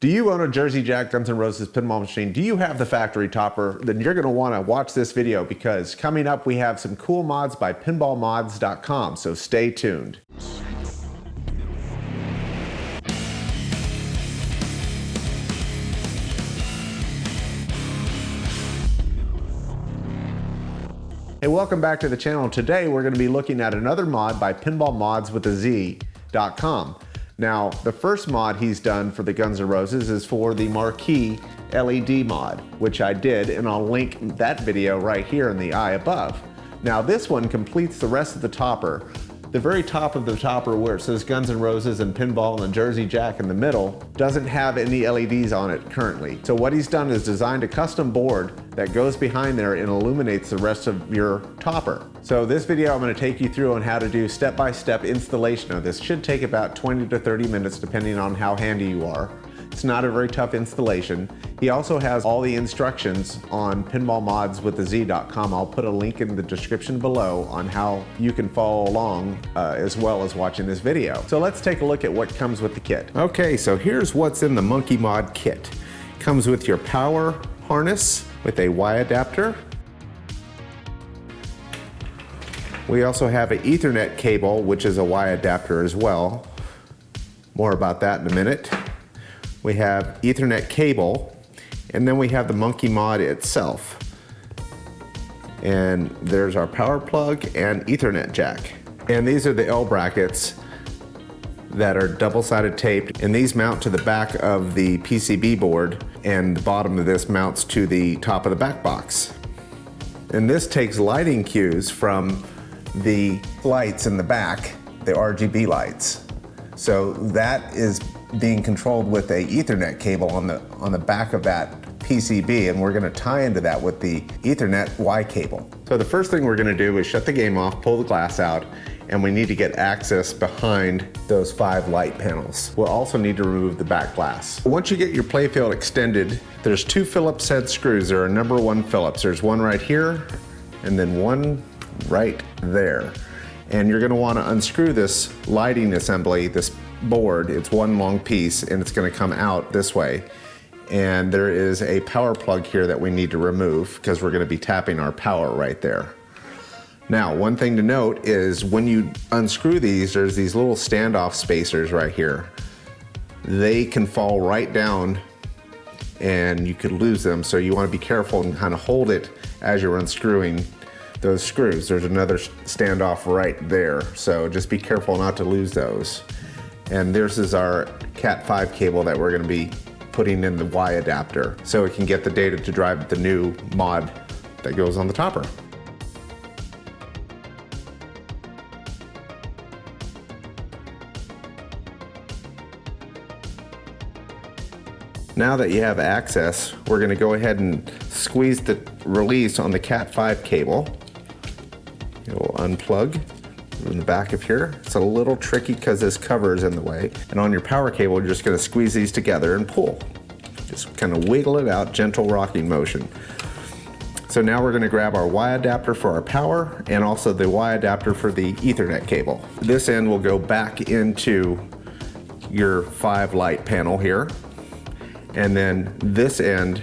Do you own a Jersey Jack Guns N' Roses pinball machine? Do you have the factory topper? Then you're going to want to watch this video because coming up we have some cool mods by Pinballmodz.com, so stay tuned. Hey, welcome back to the channel. Today we're going to be looking at another mod by Pinballmodz.com. Now, the first mod he's done for the Guns N' Roses is for the marquee LED mod, which I did, and I'll link that video right here in the eye above. Now, this one completes the rest of the topper. The very top of the topper where it says Guns N' Roses and Pinball and Jersey Jack in the middle doesn't have any LEDs on it currently. So what he's done is designed a custom board that goes behind there and illuminates the rest of your topper. So this video I'm going to take you through on how to do step-by-step installation of this. Should take about 20 to 30 minutes depending on how handy you are. It's not a very tough installation. He also has all the instructions on Pinballmods.com. I'll put a link in the description below on how you can follow along as well as watching this video. So let's take a look at what comes with the kit. Okay, so here's what's in the Monkey Mod kit. Comes with your power harness with a Y adapter. We also have an Ethernet cable, which is a Y adapter as well. More about that in a minute. We have Ethernet cable, and then we have the Monkey Mod itself. And there's our power plug and Ethernet jack. And these are the L brackets that are double-sided taped, and these mount to the back of the PCB board, and the bottom of this mounts to the top of the back box. And this takes lighting cues from the lights in the back, the RGB lights. So that is being controlled with a Ethernet cable on the back of that PCB, and we're going to tie into that with the Ethernet Y cable. So the first thing we're going to do is shut the game off, pull the glass out, and we need to get access behind those 5 light panels. We'll also need to remove the back glass. Once you get your playfield extended, there's 2 Phillips head screws. There are number 1 Phillips. There's one right here and then one right there. And you're going to want to unscrew this lighting assembly, this board. It's one long piece and it's going to come out this way. And there is a power plug here that we need to remove because we're going to be tapping our power right there. Now, one thing to note is when you unscrew these, there's these little standoff spacers right here. They can fall right down and you could lose them, so you want to be careful and kind of hold it as you're unscrewing those screws. There's another standoff right there, so just be careful not to lose those. And this is our Cat 5 cable that we're going to be putting in the Y adapter so it can get the data to drive the new mod that goes on the topper. Now that you have access, we're going to go ahead and squeeze the release on the Cat 5 cable. It will unplug in the back of here. It's a little tricky because this cover is in the way. And on your power cable, you're just going to squeeze these together and pull. Just kind of wiggle it out, gentle rocking motion. So now we're going to grab our Y adapter for our power and also the Y adapter for the Ethernet cable. This end will go back into your 5 light panel here. And then this end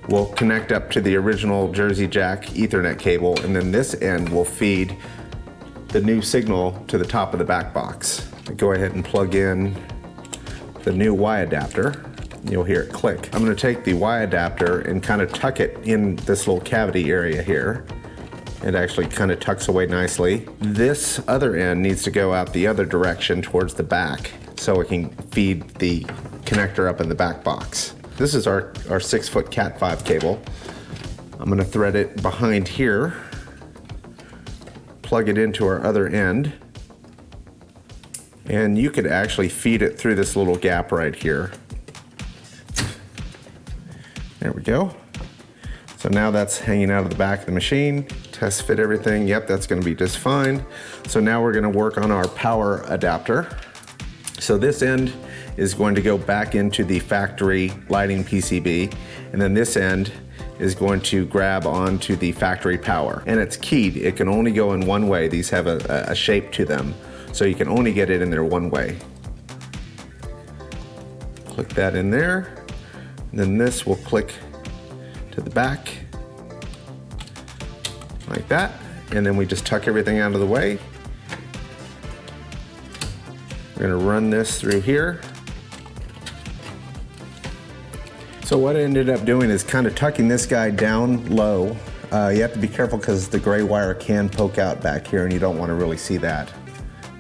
will connect up to the original Jersey Jack Ethernet cable, and then this end will feed the new signal to the top of the back box. Go ahead and plug in the new Y adapter. You'll hear it click. I'm going to take the Y adapter and kind of tuck it in this little cavity area here. It actually kind of tucks away nicely. This other end needs to go out the other direction towards the back so it can feed the connector up in the back box. This is our 6-foot Cat 5 cable. I'm going to thread it behind here, plug it into our other end, and you could actually feed it through this little gap right here. There we go. So now that's hanging out of the back of the machine. Test fit everything. Yep, that's going to be just fine. So now we're going to work on our power adapter. So this end is going to go back into the factory lighting PCB, and then this end is going to grab onto the factory power. And it's keyed. It can only go in one way. These have a shape to them, so you can only get it in there one way. click that in there. And then this will click to the back like that. And then we just tuck everything out of the way. We're gonna run this through here. So what I ended up doing is kind of tucking this guy down low. You have to be careful because the gray wire can poke out back here and you don't want to really see that.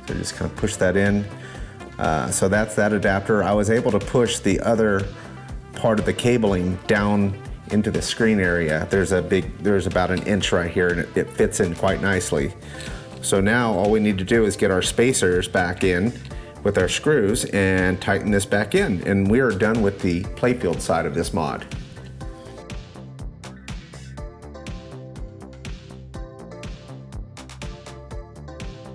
So just kind of push that in. So that's that adapter. I was able to push the other part of the cabling down into the screen area. There's about an inch right here and it fits in quite nicely. So now all we need to do is get our spacers back in with our screws and tighten this back in. And we are done with the playfield side of this mod.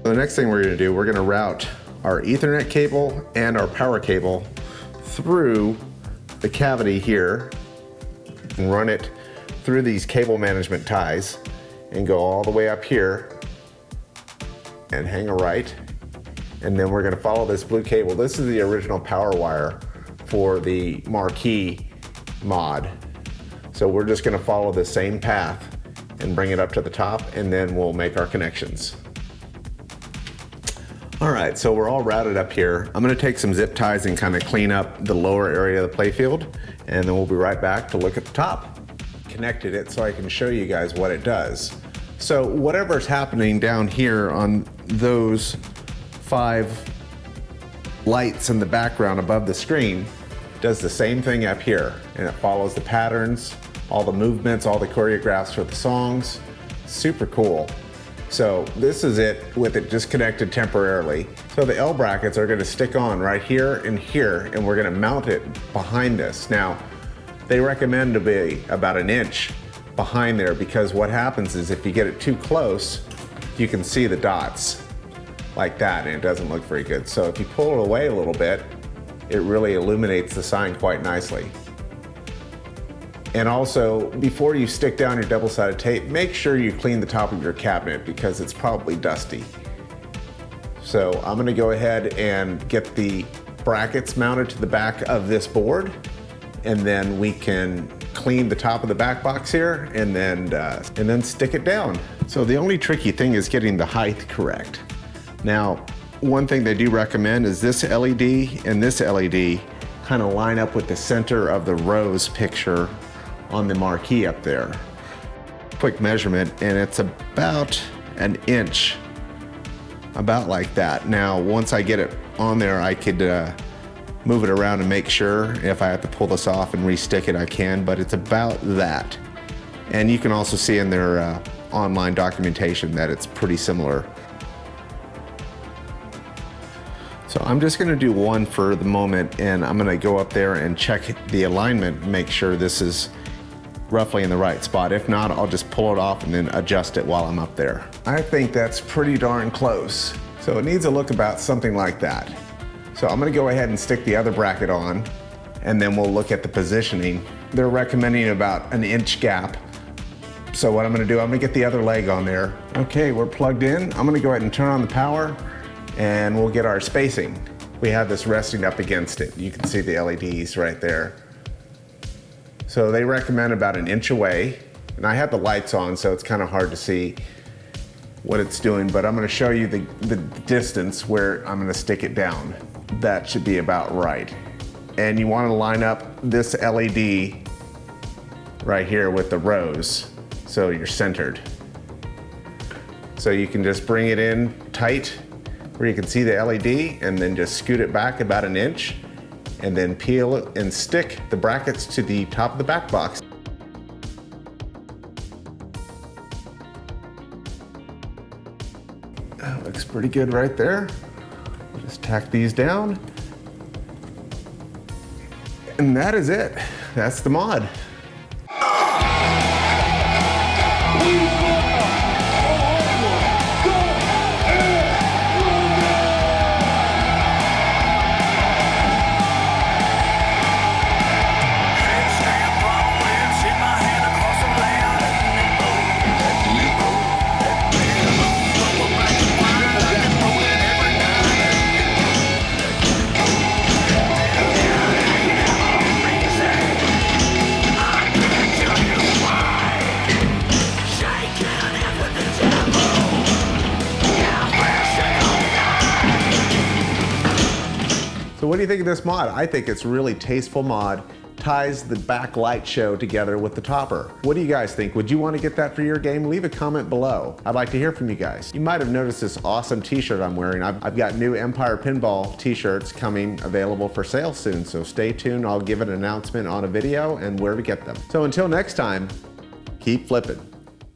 The next thing we're going to do, we're going to route our Ethernet cable and our power cable through the cavity here and run it through these cable management ties and go all the way up here and hang a right. And then we're going to follow this blue cable. This is the original power wire for the marquee mod. So we're just going to follow the same path and bring it up to the top, and then we'll make our connections. All right, so we're all routed up here. I'm gonna take some zip ties and kind of clean up the lower area of the playfield, and then we'll be right back to look at the top. Connected it so I can show you guys what it does. So whatever's happening down here on those 5 lights in the background above the screen does the same thing up here, and it follows the patterns, all the movements, all the choreographs for the songs. Super cool. So this is it with it just connected temporarily. So the L brackets are gonna stick on right here, and we're gonna mount it behind this. Now, they recommend to be about an inch behind there because what happens is if you get it too close, you can see the dots like that and it doesn't look very good. So if you pull it away a little bit, it really illuminates the sign quite nicely. And also, before you stick down your double-sided tape, make sure you clean the top of your cabinet because it's probably dusty. So I'm gonna go ahead and get the brackets mounted to the back of this board, and then we can clean the top of the back box here and then stick it down. So the only tricky thing is getting the height correct. Now, one thing they do recommend is this LED and this LED kind of line up with the center of the rose picture on the marquee up there. Quick measurement, and it's about an inch, about like that. Now, once I get it on there, I could move it around and make sure. If I have to pull this off and re-stick it, I can, but it's about that. And you can also see in their online documentation that it's pretty similar. So I'm just gonna do one for the moment, and I'm gonna go up there and check the alignment, make sure this is roughly in the right spot. If not, I'll just pull it off and then adjust it while I'm up there. I think that's pretty darn close. So it needs to look about something like that. So I'm gonna go ahead and stick the other bracket on, and then we'll look at the positioning. They're recommending about an inch gap. So what I'm gonna do, I'm gonna get the other leg on there. Okay, we're plugged in. I'm gonna go ahead and turn on the power, and we'll get our spacing. We have this resting up against it. You can see the LEDs right there. So they recommend about an inch away, and I have the lights on, so it's kind of hard to see what it's doing, but I'm gonna show you the distance where I'm gonna stick it down. That should be about right. And you wanna line up this LED right here with the rose, so you're centered. So you can just bring it in tight where you can see the LED, and then just scoot it back about an inch, and then peel it and stick the brackets to the top of the back box. That looks pretty good right there. Just tack these down. And that is it. That's the mod. So what do you think of this mod? I think it's a really tasteful mod. Ties the backlight show together with the topper. What do you guys think? Would you want to get that for your game? Leave a comment below. I'd like to hear from you guys. You might have noticed this awesome t-shirt I'm wearing. I've got new Empire Pinball t-shirts coming available for sale soon, so stay tuned. I'll give an announcement on a video and where to get them. So until next time, keep flipping.